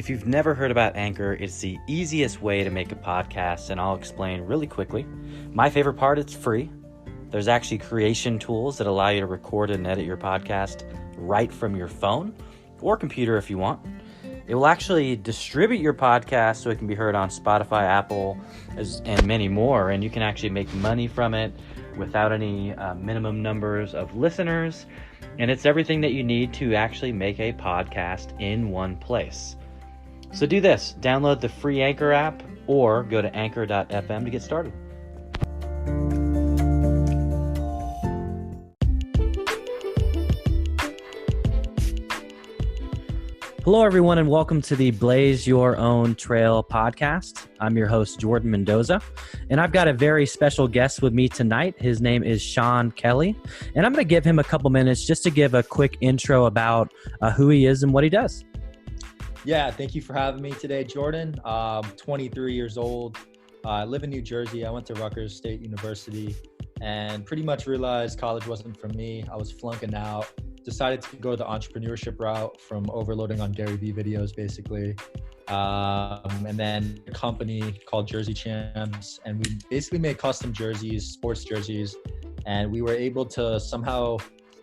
If you've never heard about Anchor, it's the easiest way to make a podcast, and I'll explain really quickly. My favorite part, it's free. There's actually creation tools that allow you to record and edit your podcast right from your phone or computer if you want. It will actually distribute your podcast so it can be heard on Spotify, Apple, and many more, and you can actually make money from it without any minimum numbers of listeners, and it's everything that you need to actually make a podcast in one place. So do this, download the free Anchor app or go to anchor.fm to get started. Hello, everyone, and welcome to the Blaze Your Own Trail podcast. I'm your host, Jordan Mendoza, and I've got a very special guest with me tonight. His name is Sean Kelly, and I'm going to give him a couple minutes just to give a quick intro about who he is and what he does. Yeah, thank you for having me today, Jordan. 23 years old. I live in New Jersey. I went to Rutgers State University and pretty much realized college wasn't for me. I was flunking out. Decided to go the entrepreneurship route from overloading on Gary Vee videos, basically. And then a company called Jersey Champs, and we basically made custom jerseys, sports jerseys, and we were able to somehow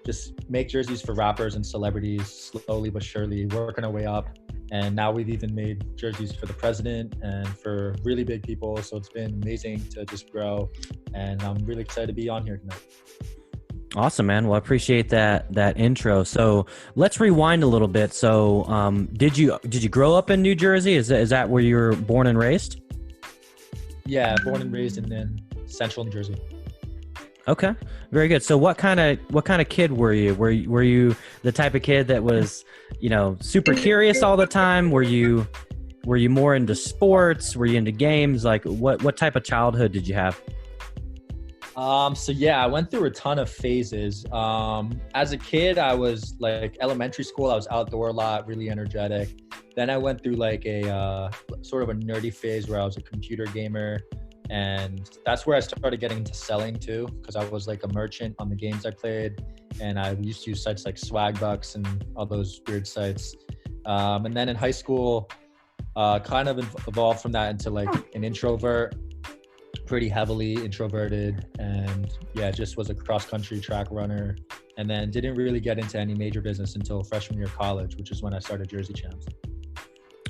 just make jerseys for rappers and celebrities slowly but surely, working our way up. And now we've even made jerseys for the president and for really big people. So it's been amazing to just grow, and I'm really excited to be on here tonight. Awesome, man. Well, I appreciate that intro. So let's rewind a little bit. So did you grow up in New Jersey? Is that where you were born and raised? Yeah, born and raised in Central New Jersey. Okay, very good. So what kind of kid were you? Were you the type of kid that was, super curious all the time? Were you more into sports? Were you into games? Like what type of childhood did you have? So yeah, I went through a ton of phases. As a kid, I was like elementary school, I was outdoor a lot, really energetic. Then I went through like a sort of a nerdy phase where I was a computer gamer. And that's where I started getting into selling too, because I was like a merchant on the games I played. And I used to use sites like Swagbucks and all those weird sites. And then in high school, kind of evolved from that into like an introvert, pretty heavily introverted, and yeah, just was a cross-country track runner, and then didn't really get into any major business until freshman year of college, which is when I started Jersey Champs.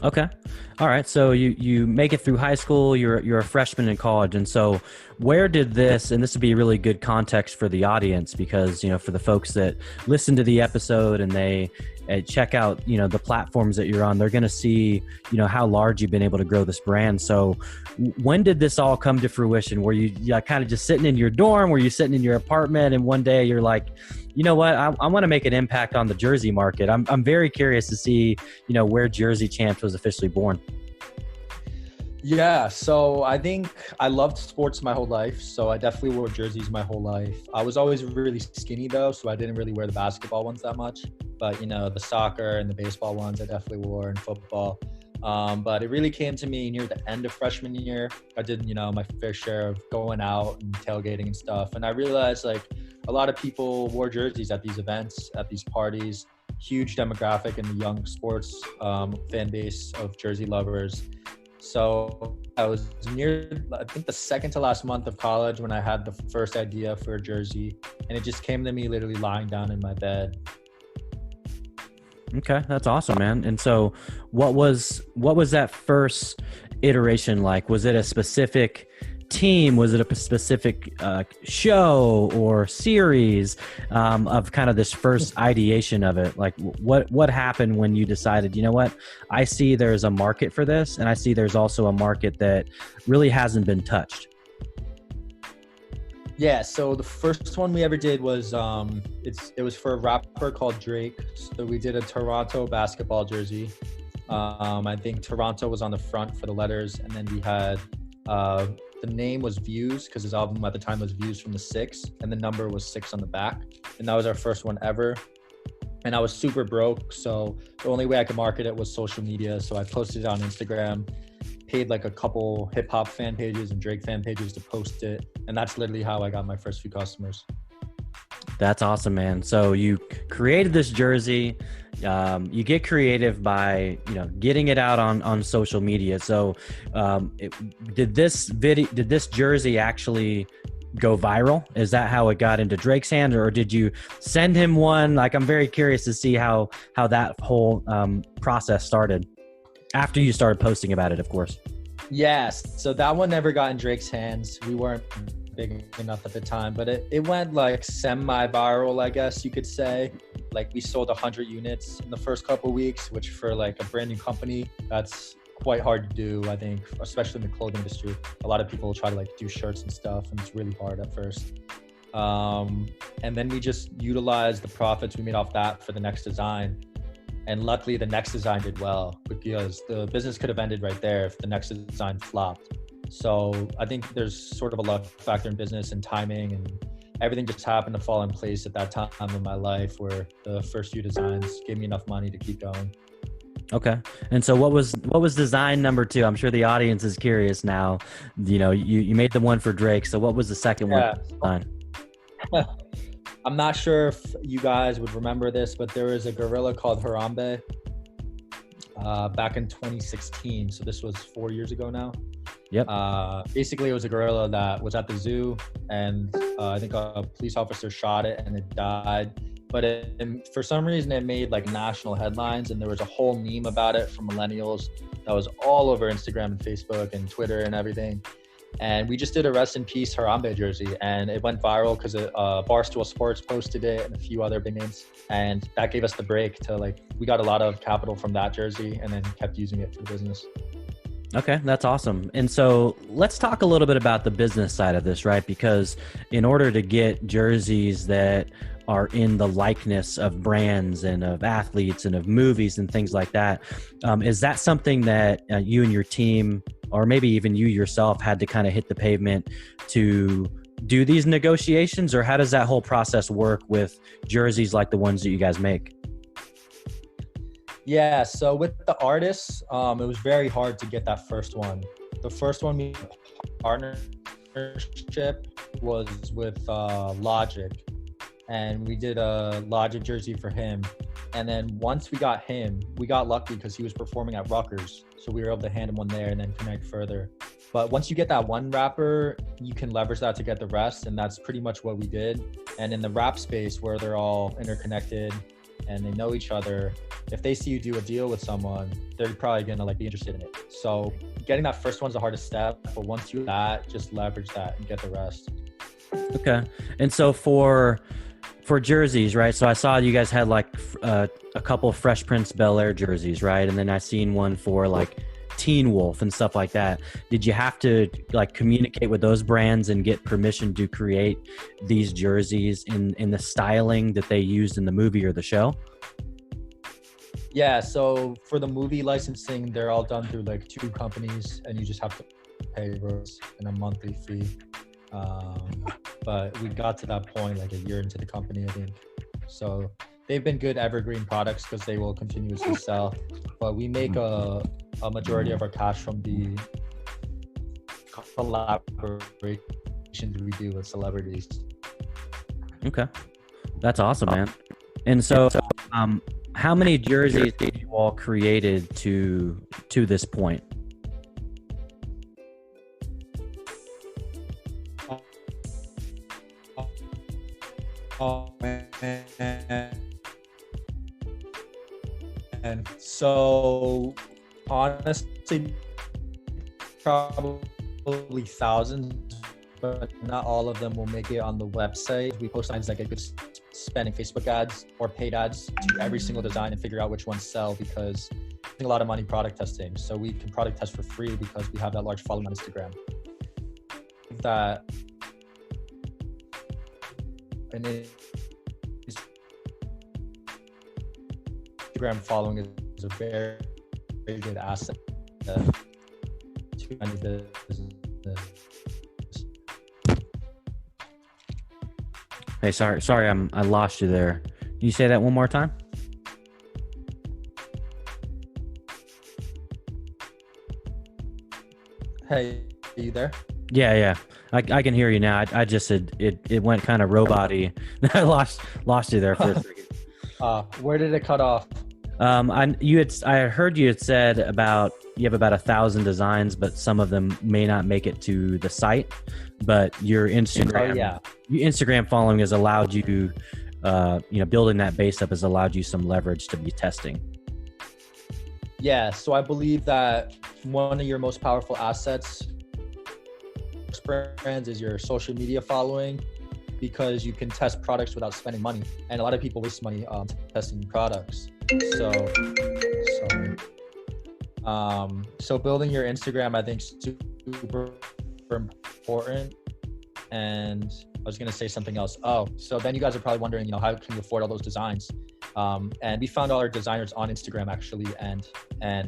Okay. All right. So you make it through high school, you're a freshman in college. And so where did this, and this would be really good context for the audience, because, for the folks that listen to the episode and they check out, the platforms that you're on, they're going to see, how large you've been able to grow this brand. So when did this all come to fruition? Were you kind of just sitting in your dorm? Were you sitting in your apartment and one day you're like, you know what, I want to make an impact on the Jersey market. I'm very curious to see, where Jersey Champs was officially born. Yeah, so I think I loved sports my whole life. So I definitely wore jerseys my whole life. I was always really skinny though, so I didn't really wear the basketball ones that much. But, the soccer and the baseball ones I definitely wore, and football. But it really came to me near the end of freshman year. I did, my fair share of going out and tailgating and stuff. And I realized like a lot of people wore jerseys at these events, at these parties, huge demographic in the young sports fan base of jersey lovers. So I was near, I think, the second to last month of college when I had the first idea for a jersey, and it just came to me literally lying down in my bed. Okay, that's awesome, man. And so what was that first iteration like? Was it a specific team? Was it a specific show or series of kind of this first ideation of it? Like what happened when you decided, you know what, I see there's a market for this, and I see there's also a market that really hasn't been touched? Yeah, so the first one we ever did was it was for a rapper called Drake. So we did a Toronto basketball jersey. I think Toronto was on the front for the letters, and then we had the name was Views, because his album at the time was Views from the Six, and the number was 6 on the back. And that was our first one ever. And I was super broke, so the only way I could market it was social media. So I posted it on Instagram, paid like a couple hip hop fan pages and Drake fan pages to post it. And that's literally how I got my first few customers. That's awesome, man. So you created this jersey, you get creative by, getting it out on social media. So did this jersey actually go viral? Is that how it got into Drake's hand, or did you send him one? Like, I'm very curious to see how that whole process started after you started posting about it, of course. Yes. So that one never got in Drake's hands. We weren't big enough at the time, but it went like semi-viral, I guess you could say. Like, we sold 100 units in the first couple of weeks, which for like a brand new company, that's quite hard to do, I think, especially in the clothing industry. A lot of people try to like do shirts and stuff, and it's really hard at first. And then we just utilized the profits we made off that for the next design. And luckily the next design did well, because the business could have ended right there if the next design flopped. So I think there's sort of a luck factor in business and timing, and everything just happened to fall in place at that time in my life where the first few designs gave me enough money to keep going. Okay. And so what was design number 2? I'm sure the audience is curious now. You made the one for Drake. So what was the second one? I'm not sure if you guys would remember this, but there was a gorilla called Harambe back in 2016. So this was 4 years ago now. Yep. Basically, it was a gorilla that was at the zoo, and I think a police officer shot it and it died. But for some reason, it made like national headlines, and there was a whole meme about it from millennials that was all over Instagram and Facebook and Twitter and everything. And we just did a rest in peace Harambe jersey, and it went viral because Barstool Sports posted it and a few other big names, and that gave us the break to we got a lot of capital from that jersey and then kept using it for the business. Okay, that's awesome. And so let's talk a little bit about the business side of this, right? Because in order to get jerseys that are in the likeness of brands and of athletes and of movies and things like that, is that something that you and your team, or maybe even you yourself, had to kind of hit the pavement to do these negotiations? Or how does that whole process work with jerseys like the ones that you guys make? Yeah, so with the artists, it was very hard to get that first one. The first one we partnership was with Logic, and we did a Logic jersey for him. And then once we got him, we got lucky because he was performing at Rutgers, so we were able to hand him one there and then connect further. But once you get that one rapper, you can leverage that to get the rest, and that's pretty much what we did. And in the rap space, where they're all interconnected and they know each other, if they see you do a deal with someone, they're probably gonna be interested in it. So getting that first one's the hardest step, but once you do that, just leverage that and get the rest. Okay. And so for jerseys, right? So I saw you guys had a couple Fresh Prince Bel-Air jerseys, right? And then I seen one for Teen Wolf and stuff like that. Did you have to communicate with those brands and get permission to create these jerseys in the styling that they used in the movie or the show? Yeah, so for the movie licensing, they're all done through 2 companies, and you just have to pay those in a monthly fee. But we got to that point a year into the company, I think. So they've been good evergreen products because they will continuously sell. But we make a majority of our cash from the collaborations we do with celebrities. Okay, that's awesome, man. And so, how many jerseys did you all created to this point? And so honestly, probably thousands, but not all of them will make it on the website. We post signs like good spending Facebook ads or paid ads to every single design and figure out which ones sell, because I think a lot of money product testing. So we can product test for free because we have that large following on Instagram. That and Instagram following is a very, very good asset to any business. Hey, sorry, I lost you there. Can you say that one more time? Hey, are you there? Yeah. I can hear you now. I just said it went kind of robot-y. I lost you there for a second. Where did it cut off? I heard you had said about you have about 1,000 designs, but some of them may not make it to the site. But your Instagram following has allowed you, building that base up has allowed you some leverage to be testing. Yeah, so I believe that one of your most powerful assets brands is your social media following, because you can test products without spending money, and a lot of people waste money testing products. So building your Instagram, I think, is super important. And I was gonna say something else. So then you guys are probably wondering, how can you afford all those designs? And we found all our designers on Instagram actually, and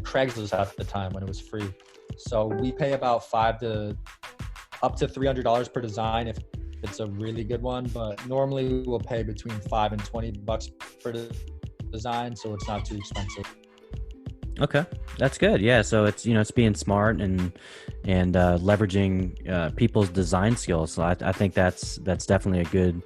Craigslist at the time when it was free. So we pay about up to $300 per design if it's a really good one, but normally we'll pay between $5 and $20 per design, so it's not too expensive. Okay, that's good. Yeah, so it's it's being smart and leveraging people's design skills. So I think that's definitely a good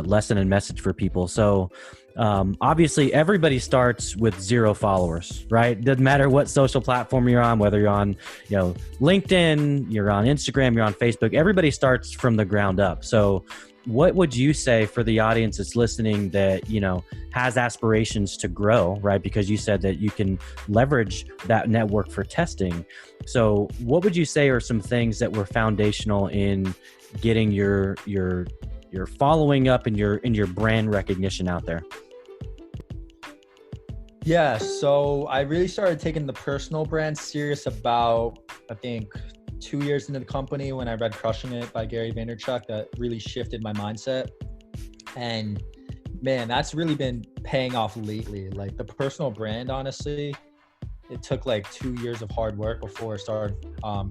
lesson and message for people. So obviously everybody starts with 0 followers, right? Doesn't matter what social platform you're on, whether you're on LinkedIn, you're on Instagram, you're on Facebook. Everybody starts from the ground up. So what would you say for the audience that's listening that, has aspirations to grow, right? Because you said that you can leverage that network for testing. So what would you say are some things that were foundational in getting your following up and your brand recognition out there? Yeah, so I really started taking the personal brand serious about, I think, 2 years into the company when I read Crushing It by Gary Vaynerchuk. That really shifted my mindset. And man, that's really been paying off lately. Like the personal brand, honestly, it took like 2 years of hard work before it started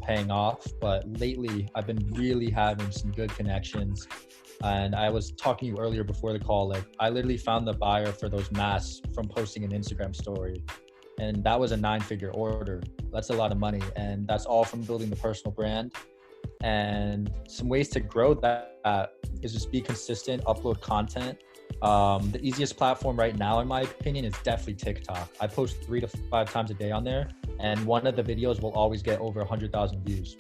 paying off. But lately I've been really having some good connections. And I was talking to you earlier before the call, like I literally found the buyer for those masks from posting an Instagram story. And that was a 9-figure order. That's a lot of money. And that's all from building the personal brand. And some ways to grow that is just be consistent, upload content. The easiest platform right now, in my opinion, is definitely TikTok. I post 3 to 5 times a day on there. And one of the videos will always get over 100,000 views.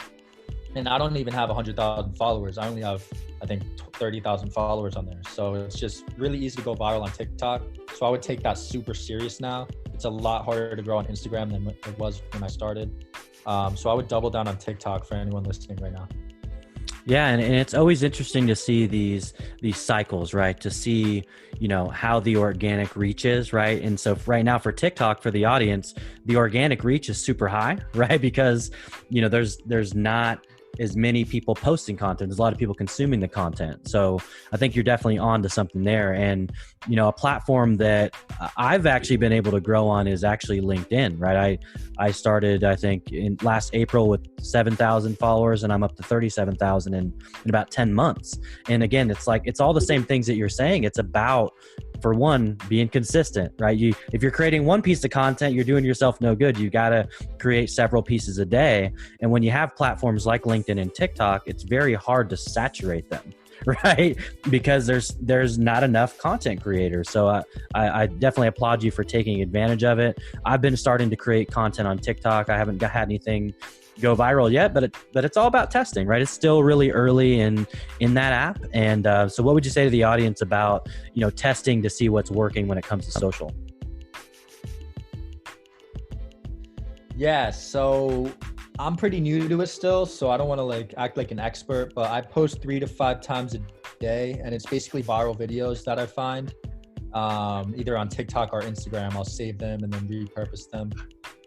And I don't even have 100,000 followers. I only have, I think, 30,000 followers on there. So it's just really easy to go viral on TikTok. So I would take that super serious now. It's a lot harder to grow on Instagram than it was when I started. So I would double down on TikTok for anyone listening right now. Yeah, and it's always interesting to see these cycles, right? To see, how the organic reach is, right? And so right now for TikTok, for the audience, the organic reach is super high, right? Because, there's not as many people posting content. There's a lot of people consuming the content. So I think you're definitely on to something there. And, a platform that I've actually been able to grow on is actually LinkedIn, right? I started, I think, in last April with 7,000 followers, and I'm up to 37,000 in about 10 months. And again, it's all the same things that you're saying. It's about, for one, being consistent, right? If you're creating one piece of content, you're doing yourself no good. You got to create several pieces a day. And when you have platforms like LinkedIn and TikTok, it's very hard to saturate them, right? Because there's not enough content creators. So I definitely applaud you for taking advantage of it. I've been starting to create content on TikTok. I haven't had anything go viral yet, but it's all about testing, right? It's still really early in that app. And so what would you say to the audience about, testing to see what's working when it comes to social? Yeah, so I'm pretty new to it still, so I don't want to act like an expert, but I post 3 to 5 times a day, and it's basically viral videos that I find either on TikTok or Instagram. I'll save them and then repurpose them.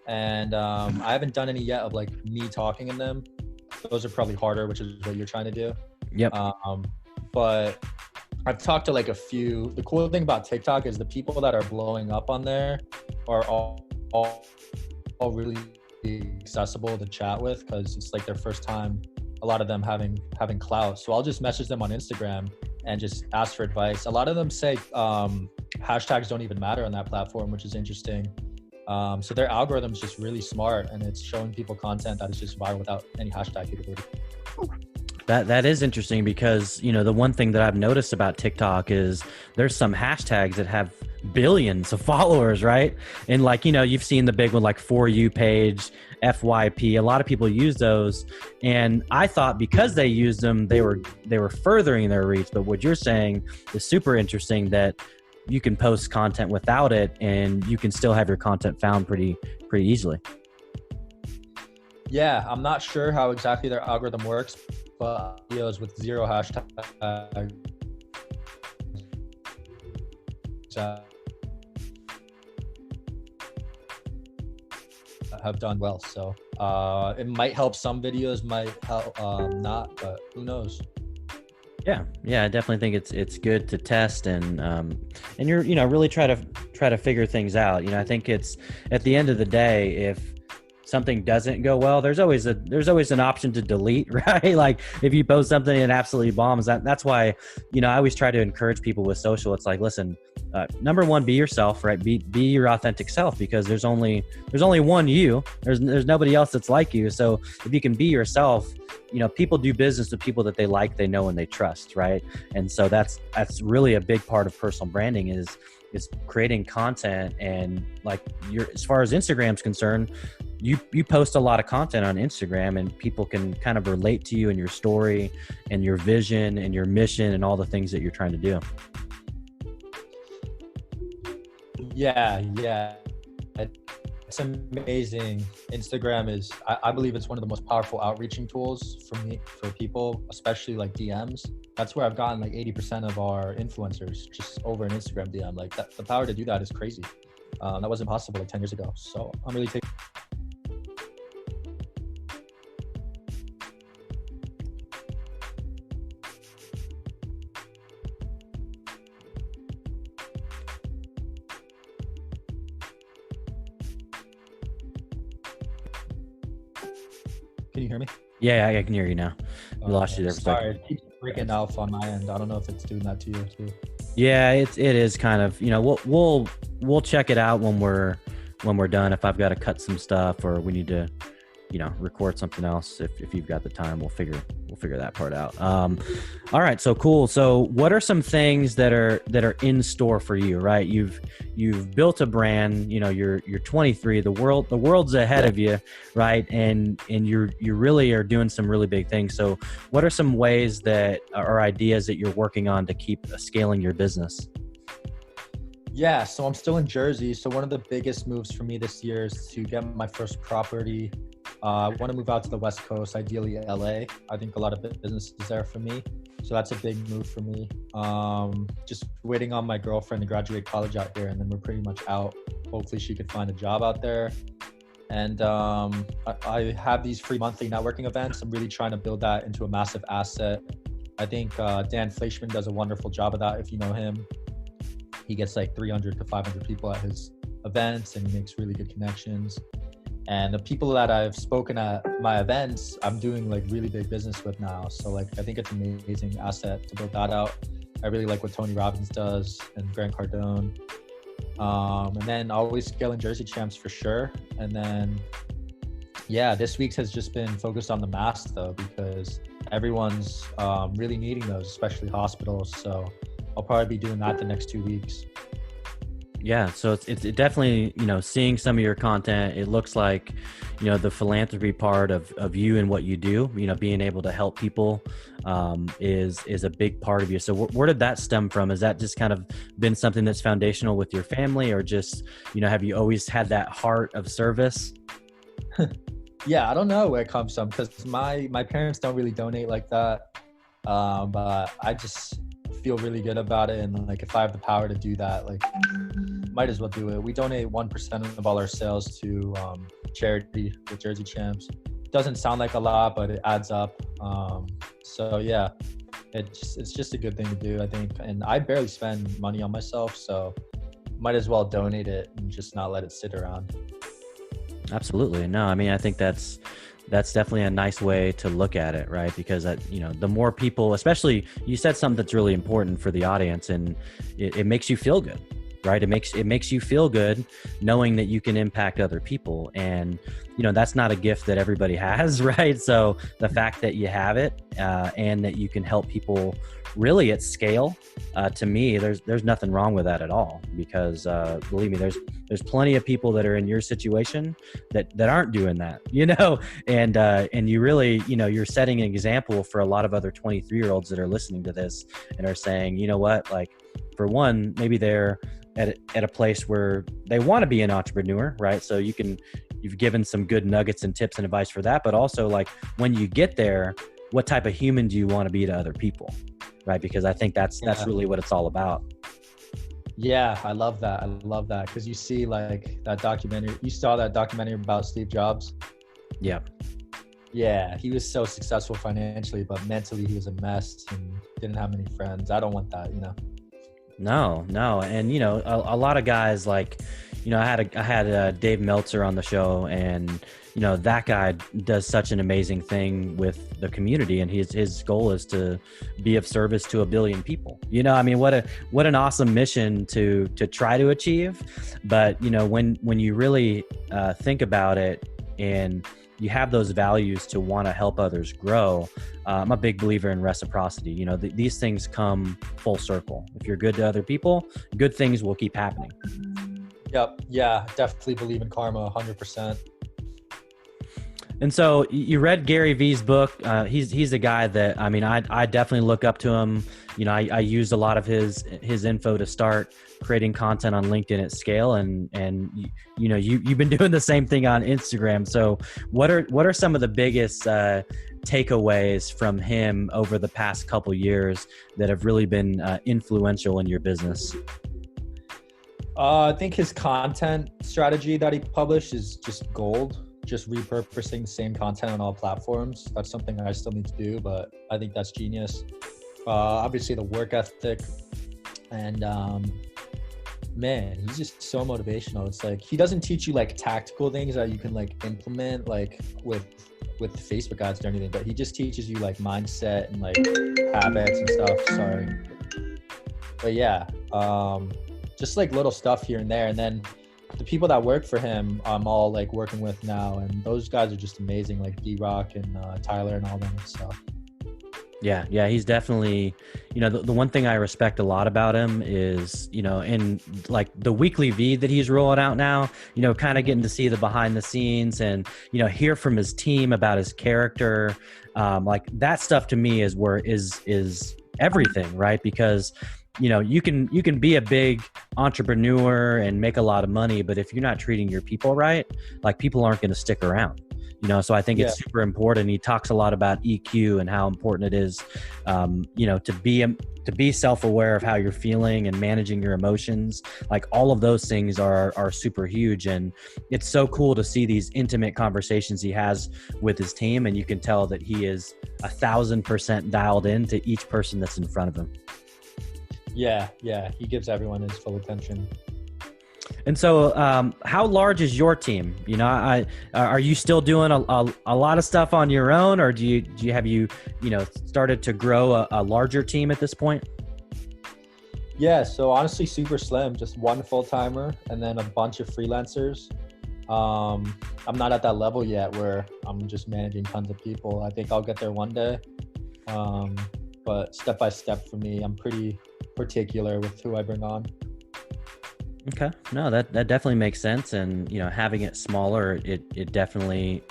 And I haven't done any yet of me talking in them. Those are probably harder, which is what you're trying to do. Yep. But I've talked to a few. The cool thing about TikTok is the people that are blowing up on there are all really accessible to chat with, because it's their first time, a lot of them having clout. So I'll just message them on Instagram and just ask for advice. A lot of them say hashtags don't even matter on that platform, which is interesting. So their algorithm's just really smart, and it's showing people content that is just viral without any hashtag capability. That is interesting because, the one thing that I've noticed about TikTok is there's some hashtags that have billions of followers, right? And like, you've seen the big one, like For You page, FYP. A lot of people use those. And I thought because they used them, they were furthering their reach. But what you're saying is super interesting, that you can post content without it and you can still have your content found pretty easily. Yeah, I'm not sure how exactly their algorithm works, but videos with 0 hashtag have done well. So it might help some videos, might help not, but who knows? Yeah, I definitely think it's good to test and you're really try to figure things out. I think it's, at the end of the day, if something doesn't go well, there's always an option to delete, right? Like if you post something and it absolutely bombs, that's why I always try to encourage people with social. It's like, listen, number one, be yourself, right? Be your authentic self, because there's only one you. There's nobody else that's like you. So if you can be yourself, people do business with people that they like, they know, and they trust, right? And so that's really a big part of personal branding is creating content. And like as far as Instagram's concerned, you post a lot of content on Instagram, and people can kind of relate to you and your story and your vision and your mission and all the things that you're trying to do. Yeah. It's amazing. Instagram is, I believe it's one of the most powerful outreaching tools for people, especially like DMs. That's where I've gotten like 80% of our influencers just over an Instagram DM. Like that, the power to do that is crazy. That wasn't possible like 10 years ago. So I'm really taking. Can you hear me? Yeah, I can hear you now. We lost you there for a second. Sorry, it keeps breaking off on my end. I don't know if it's doing that to you too. Yeah, it is kind of, we'll check it out when we're done. If I've got to cut some stuff or we need to, record something else, if you've got the time, we'll figure that part out. All right, so cool. So what are some things that are in store for you, right? You've built a brand, you're 23, the world's ahead of you, right? And you really are doing some really big things. So what are some ways that or ideas that you're working on to keep scaling your business? Yeah, so I'm still in Jersey. So one of the biggest moves for me this year is to get my first property. I want to move out to the West Coast, ideally LA. I think a lot of business is there for me. So that's a big move for me. Just waiting on my girlfriend to graduate college out here, and then we're pretty much out. Hopefully she could find a job out there. And I have these free monthly networking events. I'm really trying to build that into a massive asset. I think Dan Fleischman does a wonderful job of that. If you know him, he gets like 300 to 500 people at his events, and he makes really good connections. And the people that I've spoken at my events, I'm doing like really big business with now. So like, I think it's an amazing asset to build that out. I really like what Tony Robbins does and Grant Cardone. And then always scaling Jersey Champs for sure. And then, yeah, this week's has just been focused on the masks though, because everyone's really needing those, especially hospitals. So I'll probably be doing that the next 2 weeks. Yeah, so it's definitely, seeing some of your content, it looks like, the philanthropy part of you and what you do, being able to help people is a big part of you. So where did that stem from? Has that just kind of been something that's foundational with your family, or just, have you always had that heart of service? Yeah, I don't know where it comes from, because my parents don't really donate like that. But I just feel really good about it. And like, if I have the power to do that, like, might as well do it. We donate 1% of all our sales to charity with Jersey Champs. Doesn't sound like a lot, but it adds up. So yeah, it's just a good thing to do, I think. And I barely spend money on myself, so might as well donate it and just not let it sit around. Absolutely. No, I mean, I think that's definitely a nice way to look at it, right? Because the more people, especially, you said something that's really important for the audience, and it makes you feel good, right? It makes you feel good knowing that you can impact other people. And, that's not a gift that everybody has, right? So the fact that you have it and that you can help people really at scale, to me, there's nothing wrong with that at all, because believe me, there's plenty of people that are in your situation that aren't doing that, and you really, you're setting an example for a lot of other 23-year-olds that are listening to this and are saying, you know what, like, for one, maybe they're at a place where they want to be an entrepreneur, right? So you've given some good nuggets and tips and advice for that, but also, like, when you get there, what type of human do you want to be to other people, right? Because I think that's really what it's all about. Yeah, I love that. Because you see, like, that documentary, you saw that documentary about Steve Jobs. Yeah. Yeah, he was so successful financially, but mentally he was a mess and didn't have many friends. I don't want that, No. And, a lot of guys, like, I had Dave Meltzer on the show, and, that guy does such an amazing thing with the community, and his goal is to be of service to 1 billion people. What an awesome mission to try to achieve. But, when you really think about it, and you have those values to want to help others grow, I'm a big believer in reciprocity. These things come full circle. If you're good to other people, good things will keep happening. Yep. Yeah, definitely believe in karma 100%. And so you read Gary Vee's book. He's a guy that, I definitely look up to him. I used a lot of his info to start creating content on LinkedIn at scale. And you've been doing the same thing on Instagram. So what are some of the biggest takeaways from him over the past couple years that have really been influential in your business? I think his content strategy that he published is just gold. Just repurposing the same content on all platforms. That's something I still need to do, but I think that's genius. Obviously the work ethic, and man, he's just so motivational. It's like, he doesn't teach you like tactical things that you can like implement like with Facebook ads or anything, but he just teaches you like mindset and like habits and stuff. Sorry. But yeah, just like little stuff here and there. And then the people that work for him, I'm all like working with now, and those guys are just amazing, like D-Rock and Tyler and all them stuff. Yeah, he's definitely, the one thing I respect a lot about him is, in like the weekly V that he's rolling out now, kind of getting to see the behind the scenes and, hear from his team about his character. Like that stuff to me is everything, right? Because you can be a big entrepreneur and make a lot of money, but if you're not treating your people right, like people aren't going to stick around. So I think it's super important. He talks a lot about EQ and how important it is, to be self-aware of how you're feeling and managing your emotions. Like all of those things are super huge. And it's so cool to see these intimate conversations he has with his team. And you can tell that he is 1,000% dialed in to each person that's in front of him. Yeah, he gives everyone his full attention. And so, how large is your team? Are you still doing a lot of stuff on your own, or do you started to grow a larger team at this point? Yeah, so honestly, super slim, just one full-timer and then a bunch of freelancers. I'm not at that level yet where I'm just managing tons of people. I think I'll get there one day. But step by step for me, I'm pretty particular with who I bring on. Okay. No, that definitely makes sense. And, having it smaller, it definitely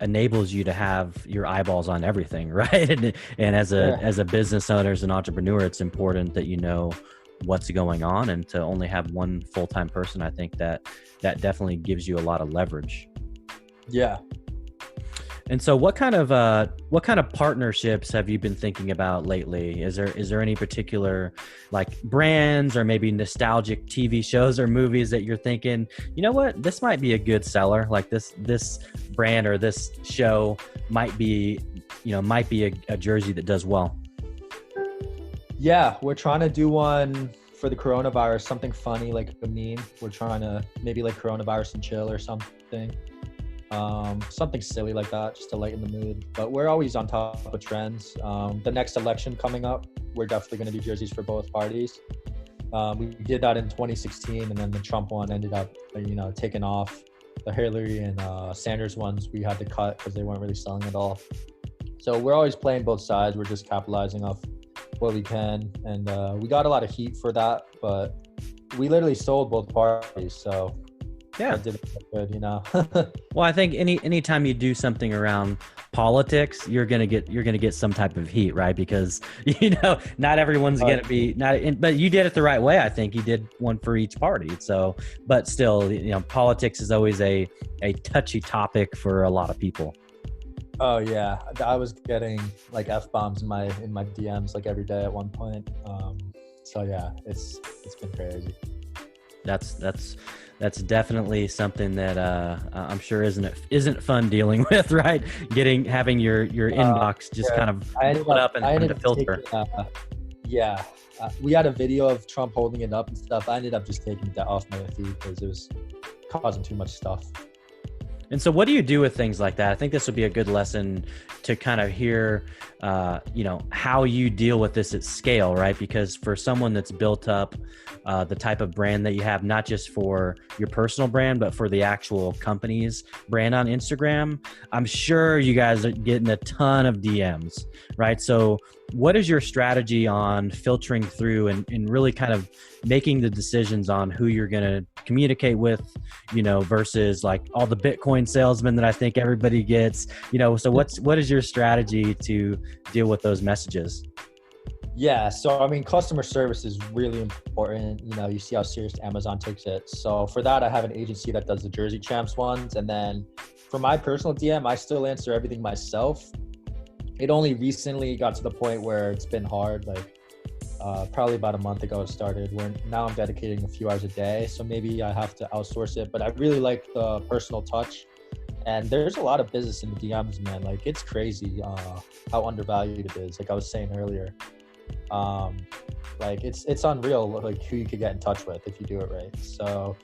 enables you to have your eyeballs on everything, right? And as a business owner, as an entrepreneur, it's important that you know what's going on, and to only have one full-time person, I think that definitely gives you a lot of leverage. Yeah. And so what kind of partnerships have you been thinking about lately? Is there any particular like brands or maybe nostalgic TV shows or movies that you're thinking, you know what, this might be a good seller, like this brand or this show might be a jersey that does well? Yeah, we're trying to do one for the coronavirus, something funny like a meme. We're trying to maybe like coronavirus and chill or something. Something silly like that, just to lighten the mood. But we're always on top of trends. The next election coming up, we're definitely going to do jerseys for both parties. We did that in 2016, and then the Trump one ended up, taking off. The Hillary and Sanders ones we had to cut because they weren't really selling at all. So we're always playing both sides. We're just capitalizing off what we can, and we got a lot of heat for that, but we literally sold both parties. So yeah, it did good, Well, I think anytime you do something around politics, you're gonna get some type of heat, right? Because not everyone's gonna be but you did it the right way. I think you did one for each party. So, but still, politics is always a touchy topic for a lot of people. Oh yeah, I was getting like F-bombs in my DMs like every day at one point. So yeah, it's been crazy. That's definitely something that I'm sure isn't fun dealing with, right? Having your inbox just kind of put up and under filter. We had a video of Trump holding it up and stuff. I ended up just taking that off my feed because it was causing too much stuff. And so what do you do with things like that? I think this would be a good lesson to kind of hear, how you deal with this at scale, right? Because for someone that's built up the type of brand that you have, not just for your personal brand, but for the actual company's brand on Instagram, I'm sure you guys are getting a ton of DMs, right? So what is your strategy on filtering through and really kind of making the decisions on who you're going to communicate with, versus like all the Bitcoin salesmen that I think everybody gets, so what is your strategy to deal with those messages? Yeah. So, customer service is really important. You see how serious Amazon takes it. So for that, I have an agency that does the Jersey Champs ones. And then for my personal DM, I still answer everything myself. It only recently got to the point where it's been hard. Like probably about a month ago it started, where now I'm dedicating a few hours a day. So maybe I have to outsource it, but I really like the personal touch. And there's a lot of business in the DMs, man. Like it's crazy how undervalued it is. Like I was saying earlier, like it's unreal, like who you could get in touch with if you do it right. So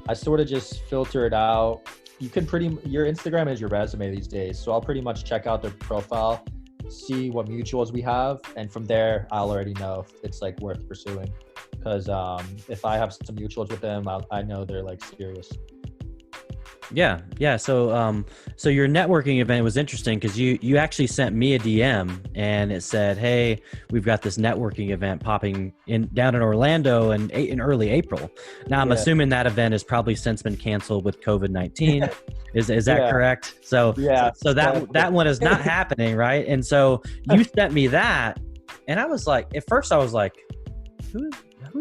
I sort of just filter it out. Your Instagram is your resume these days. So I'll pretty much check out their profile, see what mutuals we have, and from there I'll already know if it's like worth pursuing, because if I have some mutuals with them, I know they're like serious. Yeah. So your networking event was interesting because you actually sent me a DM and it said, "Hey, we've got this networking event popping down in Orlando in early April." Now I'm assuming that event has probably since been canceled with COVID-19. Is that correct? So that one is not happening, right? And so you sent me that, and I was like, at first I was like, who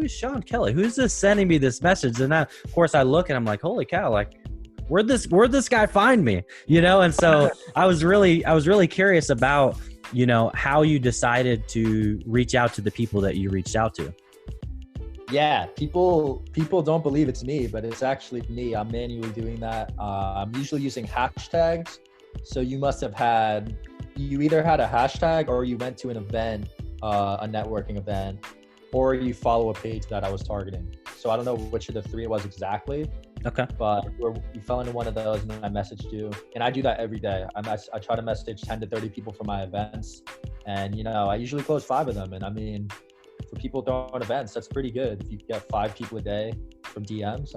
is Sean Kelly? Who's this sending me this message? And of course I look and I'm like, holy cow, like where'd this guy find me? And so I was really curious about, how you decided to reach out to the people that you reached out to. Yeah, people don't believe it's me, but it's actually me. I'm manually doing that. I'm usually using hashtags. So you either had a hashtag or you went to an event, a networking event, or you follow a page that I was targeting. So I don't know which of the three it was exactly. Okay. But you fell into one of those and then I messaged you. And I do that every day. I try to message 10 to 30 people for my events. And, I usually close 5 of them. And for people throwing events, that's pretty good. If you get 5 people a day from DMs,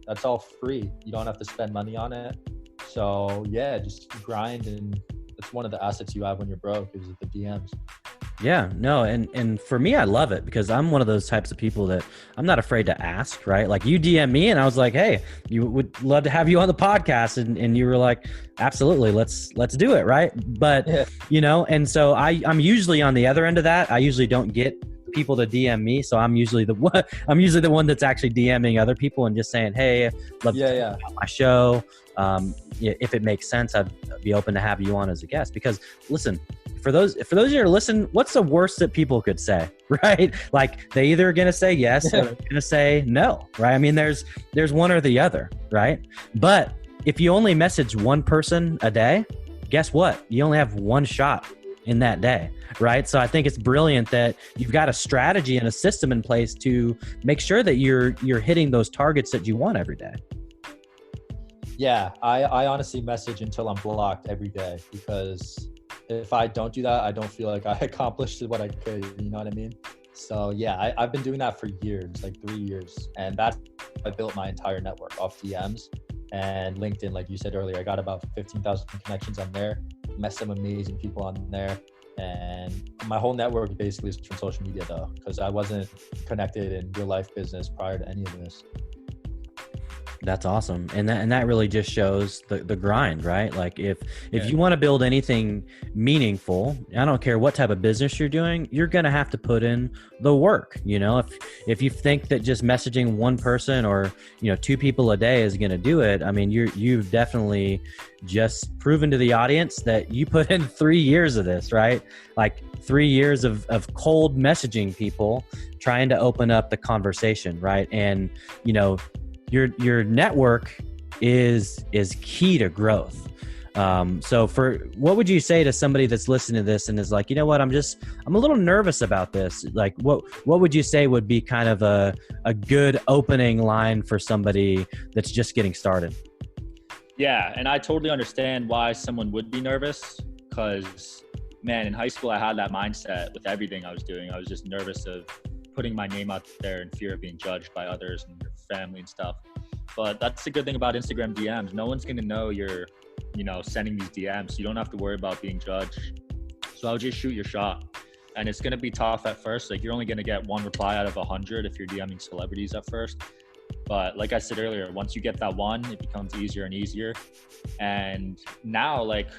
that's all free. You don't have to spend money on it. So yeah, just grind. And it's one of the assets you have when you're broke is the DMs. Yeah, no. And for me, I love it because I'm one of those types of people that I'm not afraid to ask, right? Like you DM me and I was like, "Hey, you would love to have you on the podcast." And you were like, "Absolutely. Let's do it." Right. But, and so I'm usually on the other end of that. I usually don't get people to DM me. So I'm usually the one that's actually DMing other people and just saying, "Hey, love to talk about my show. If it makes sense, I'd be open to have you on as a guest." Because listen, for those of you who are listening, what's the worst that people could say, right? Like they either are going to say yes or they're going to say no, right? There's one or the other, right? But if you only message one person a day, guess what? You only have one shot in that day, right? So I think it's brilliant that you've got a strategy and a system in place to make sure that you're hitting those targets that you want every day. Yeah, I honestly message until I'm blocked every day, because if I don't do that, I don't feel like I accomplished what I could. You know what I mean? So yeah, I've been doing that for years, like 3 years. And that's, I built my entire network off DMs and LinkedIn. Like you said earlier, I got about 15,000 connections on there, met some amazing people on there. And my whole network basically is from social media though, because I wasn't connected in real life business prior to any of this. That's awesome. And that really just shows the grind, right? Like if you want to build anything meaningful, I don't care what type of business you're doing, you're going to have to put in the work. You know, if you think that just messaging one person or, you know, 2 people a day is going to do it, I mean, you've definitely just proven to the audience that you put in 3 years of this, right? Like 3 years of cold messaging people trying to open up the conversation, right? And, you know, your network is key to growth. So what would you say to somebody that's listening to this and is like, you know what, I'm a little nervous about this. Like what would you say would be kind of a good opening line for somebody that's just getting started? Yeah. And I totally understand why someone would be nervous, because man, in high school, I had that mindset with everything I was doing. I was just nervous of putting my name out there in fear of being judged by others and your family and stuff. But that's the good thing about Instagram DMs. No one's going to know you're, you know, sending these DMs. You don't have to worry about being judged. So I'll just shoot your shot. And it's going to be tough at first. Like you're only going to get 1 reply out of 100 if you're DMing celebrities at first. But like I said earlier, once you get that one, it becomes easier and easier. And now, like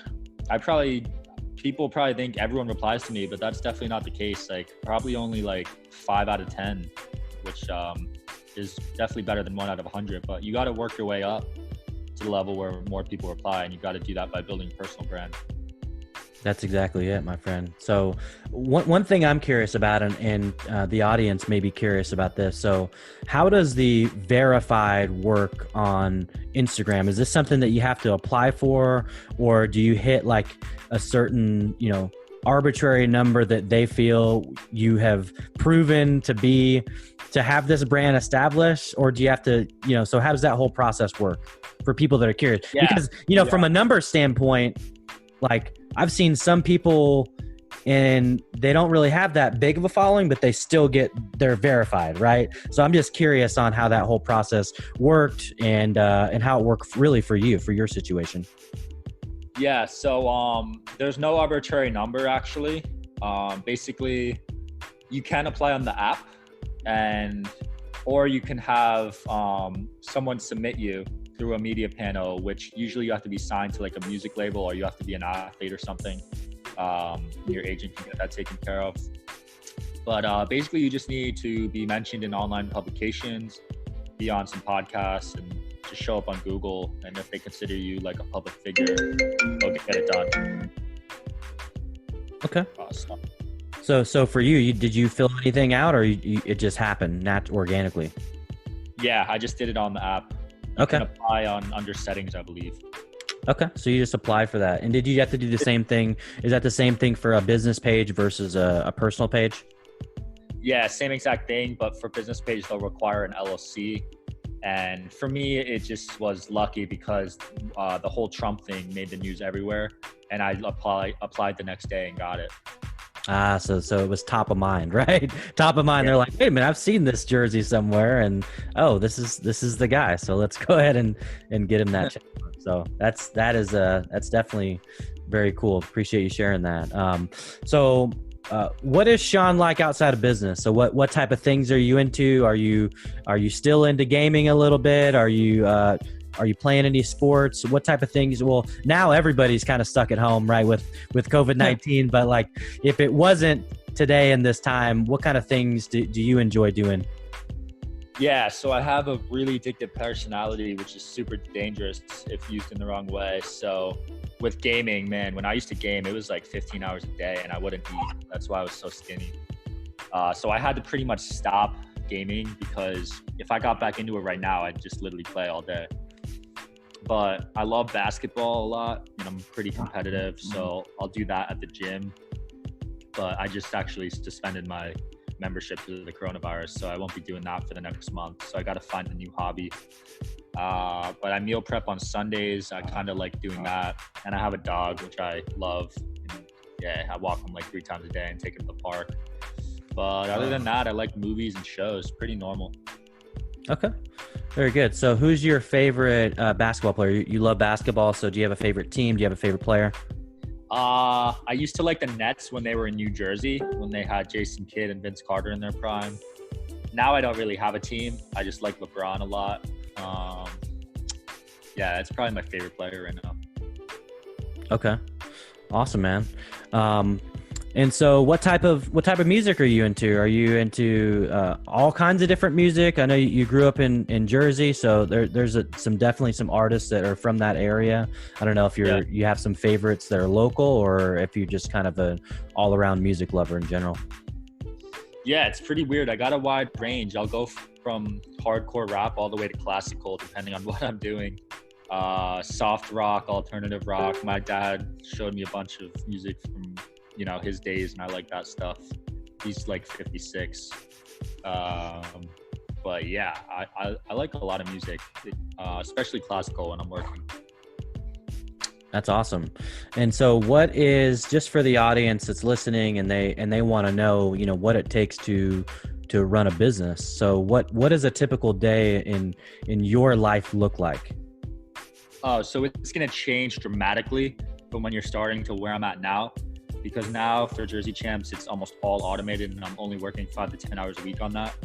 people probably think everyone replies to me, but that's definitely not the case. Like probably only like 5 out of 10, which is definitely better than 1 out of 100. But you got to work your way up to the level where more people reply, and you got to do that by building a personal brand. That's exactly it, my friend. So one thing I'm curious about, and the audience may be curious about this. So how does the verified work on Instagram? Is this something that you have to apply for, or do you hit like a certain, you know, arbitrary number that they feel you have proven to have this brand established? Or do you have to, you know, so how does that whole process work for people that are curious? Yeah. Because, you know, from a number standpoint, like I've seen some people and they don't really have that big of a following, but they're verified, right? So I'm just curious on how that whole process worked and how it worked really for you, for your situation. Yeah, so there's no arbitrary number actually. Basically, you can apply on the app, or you can have someone submit you through a media panel, which usually you have to be signed to like a music label, or you have to be an athlete or something. Your agent can get that taken care of. But basically, you just need to be mentioned in online publications, be on some podcasts, and just show up on Google. And if they consider you like a public figure, they'll get it done. Okay. So for you, did you fill anything out, or it just happened organically? Yeah, I just did it on the app. You can apply under settings, I believe. Okay, so you just apply for that. And did you have to do the same thing? Is that the same thing for a business page versus a personal page? Yeah, same exact thing, but for business page, they'll require an LLC. And for me, it just was lucky because the whole Trump thing made the news everywhere. And I applied the next day and got it. So it was top of mind, right? Top of mind. Yeah. They're like, wait a minute, I've seen this jersey somewhere, and this is the guy. So let's go ahead and get him that check. So that's definitely very cool. Appreciate you sharing that. What is Sean like outside of business? So what type of things are you into? Are you still into gaming a little bit? Are you playing any sports? What type of things? Well, now everybody's kind of stuck at home, right, with COVID-19. But like, if it wasn't today and this time, what kind of things do you enjoy doing? Yeah, so I have a really addictive personality, which is super dangerous if used in the wrong way. So with gaming, man, when I used to game, it was like 15 hours a day and I wouldn't eat. That's why I was so skinny. So I had to pretty much stop gaming, because if I got back into it right now, I'd just literally play all day. But I love basketball a lot, and I'm pretty competitive, so I'll do that at the gym. But I just actually suspended my membership due to the coronavirus, so I won't be doing that for the next month. So I got to find a new hobby. But I meal prep on Sundays. I kind of like doing that. And I have a dog, which I love. And yeah, I walk him like 3 times a day and take him to the park. But other than that, I like movies and shows. Pretty normal. Okay. Very good. So who's your favorite basketball player? You love basketball, so do you have a favorite team? Do you have a favorite player? I used to like the Nets when they were in New Jersey, when they had Jason Kidd and Vince Carter in their prime. Now I don't really have a team. I just like LeBron a lot. Yeah, it's probably my favorite player right now. Okay. Awesome, man. And so what type of music are you into? Are you into all kinds of different music? I know you grew up in Jersey, so there's definitely some artists that are from that area. I don't know if you have some favorites that are local, or if you're just kind of an all-around music lover in general. Yeah, it's pretty weird. I got a wide range. I'll go from hardcore rap all the way to classical, depending on what I'm doing. Soft rock, alternative rock. My dad showed me a bunch of music from his days, and I like that stuff. He's like 56. But yeah, I like a lot of music, especially classical when I'm working. That's awesome. And so what is, just for the audience that's listening and they want to know, what it takes to run a business. So what does a typical day in your life look like? Oh, so it's going to change dramatically from when you're starting to where I'm at now. Because now for Jersey Champs, it's almost all automated, and I'm only working 5 to 10 hours a week on that.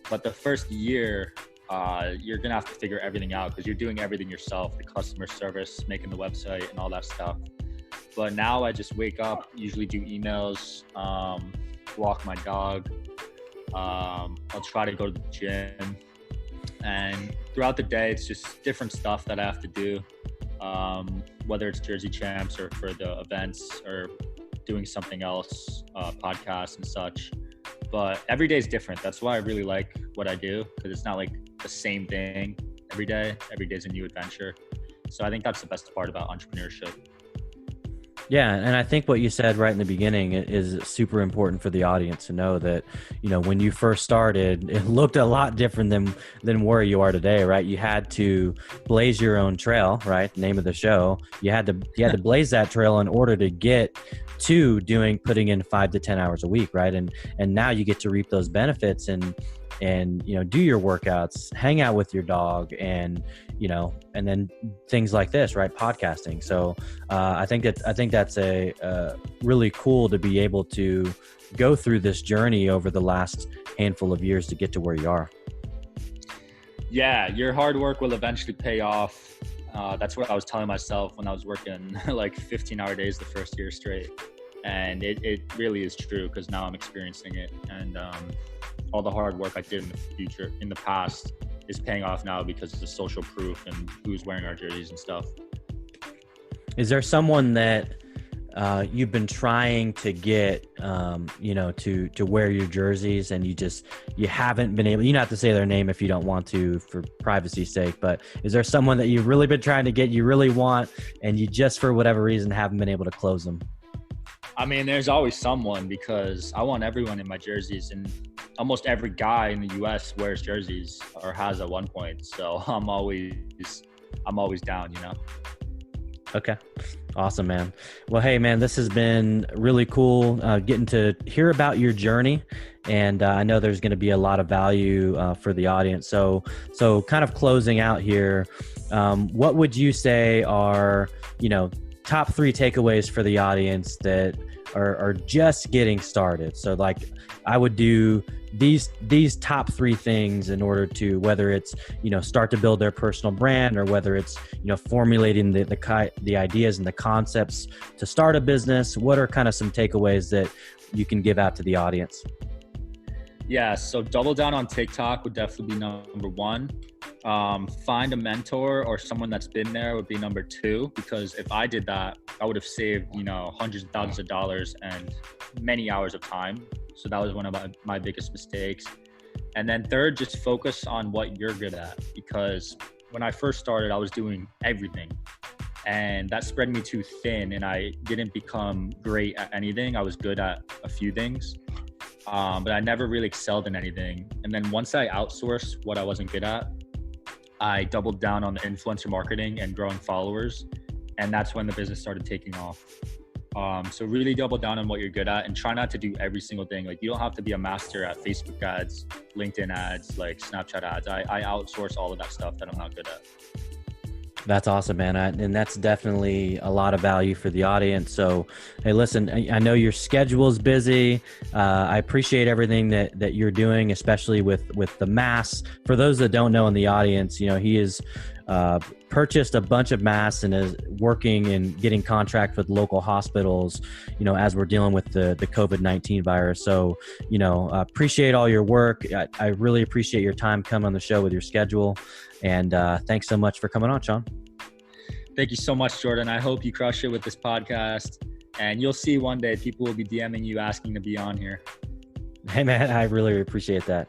But the first year, you're going to have to figure everything out because you're doing everything yourself, the customer service, making the website and all that stuff. But now I just wake up, usually do emails, walk my dog. I'll try to go to the gym. And throughout the day, it's just different stuff that I have to do, whether it's Jersey Champs or for the events or doing something else, podcasts and such. But every day is different. That's why I really like what I do, because it's not like the same thing every day. Every day is a new adventure. So I think that's the best part about entrepreneurship. Yeah, and I think what you said right in the beginning is super important for the audience to know that, when you first started, it looked a lot different than where you are today, right? You had to blaze your own trail, right? Name of the show. You had to blaze that trail in order to get to putting in 5 to 10 hours a week, right? And now you get to reap those benefits and do your workouts, hang out with your dog, and then things like this, right? Podcasting. So I think that's a really cool to be able to go through this journey over the last handful of years to get to where you are. Yeah, your hard work will eventually pay off. That's what I was telling myself when I was working like 15-hour days the first year straight. And it really is true, because now I'm experiencing it. And all the hard work I did in the past is paying off now because of the social proof and who's wearing our jerseys and stuff. Is there someone that you've been trying to get, to wear your jerseys, and you haven't been able? You don't have to say their name if you don't want to, for privacy's sake. But is there someone that you've really been trying to get, you really want, and you just for whatever reason haven't been able to close them? I mean, there's always someone, because I want everyone in my jerseys, and almost every guy in the US wears jerseys or has at one point. So I'm always down, Okay. Awesome, man. Well, hey, man, this has been really cool getting to hear about your journey. And I know there's going to be a lot of value for the audience. So kind of closing out here, what would you say are, top 3 takeaways for the audience that are just getting started? So like, I would do these top 3 things in order to, whether it's, start to build their personal brand, or whether it's, formulating the ideas and the concepts to start a business. What are kind of some takeaways that you can give out to the audience? Yeah, so double down on TikTok would definitely be number 1. Find a mentor or someone that's been there would be number 2, because if I did that, I would have saved, hundreds of thousands of dollars and many hours of time. So that was one of my biggest mistakes. And then 3rd, just focus on what you're good at, because when I first started, I was doing everything, and that spread me too thin, and I didn't become great at anything. I was good at a few things, but I never really excelled in anything. And then once I outsourced what I wasn't good at, I doubled down on the influencer marketing and growing followers. And that's when the business started taking off. So really double down on what you're good at and try not to do every single thing. Like, you don't have to be a master at Facebook ads, LinkedIn ads, like Snapchat ads. I outsource all of that stuff that I'm not good at. That's awesome, man. And that's definitely a lot of value for the audience. So, hey, listen, I know your schedule is busy. I appreciate everything that you're doing, especially with the masks. For those that don't know in the audience, he is purchased a bunch of masks and is working and getting contract with local hospitals, as we're dealing with the COVID-19 virus. So, appreciate all your work. I really appreciate your time coming on the show with your schedule. And thanks so much for coming on, Sean. Thank you so much, Jordan. I hope you crush it with this podcast, and you'll see one day people will be DMing you asking to be on here. Hey, man, I really appreciate that.